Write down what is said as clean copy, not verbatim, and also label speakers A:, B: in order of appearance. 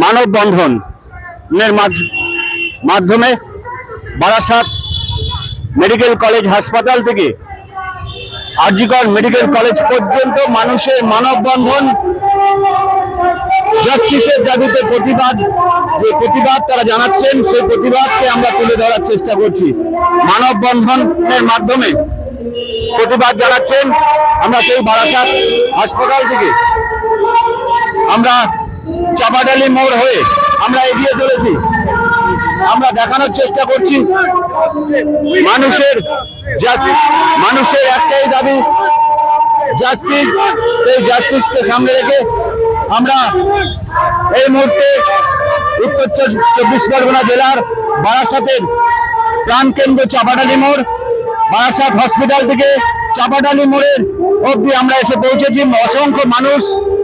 A: মানববন্ধনের মাধ্যমে Barasat medical college হাসপাতাল থেকে আর.জি. কর মেডিকেল কলেজ পর্যন্ত মানুষের মানববন্ধন, জাস্টিসের দাবিতে প্রতিবাদ তারা জানাচ্ছেন, সেই প্রতিবাদকে আমরা তুলে ধরার চেষ্টা করছি। মানববন্ধনের মাধ্যমে প্রতিবাদ জানাচ্ছেন। আমরা সেই বারাসাত হাসপাতাল থেকে আমরা চাপাডালি মোড় হয়ে আমরা এগিয়ে চলেছি। আমরা দেখানোর চেষ্টা করছি মানুষের একটাই দাবি, জাস্টিস। সেই জাস্টিসকে সামনে রেখে আমরা এই মুহূর্তে উত্তর 24 পরগনা জেলার বারাসাতের প্রাণকেন্দ্র চাপাডালি মোড়, বারাসাত হসপিটাল থেকে চাপাডালি মোড়ের অবধি আমরা এসে পৌঁছেছি। অসংখ্য মানুষ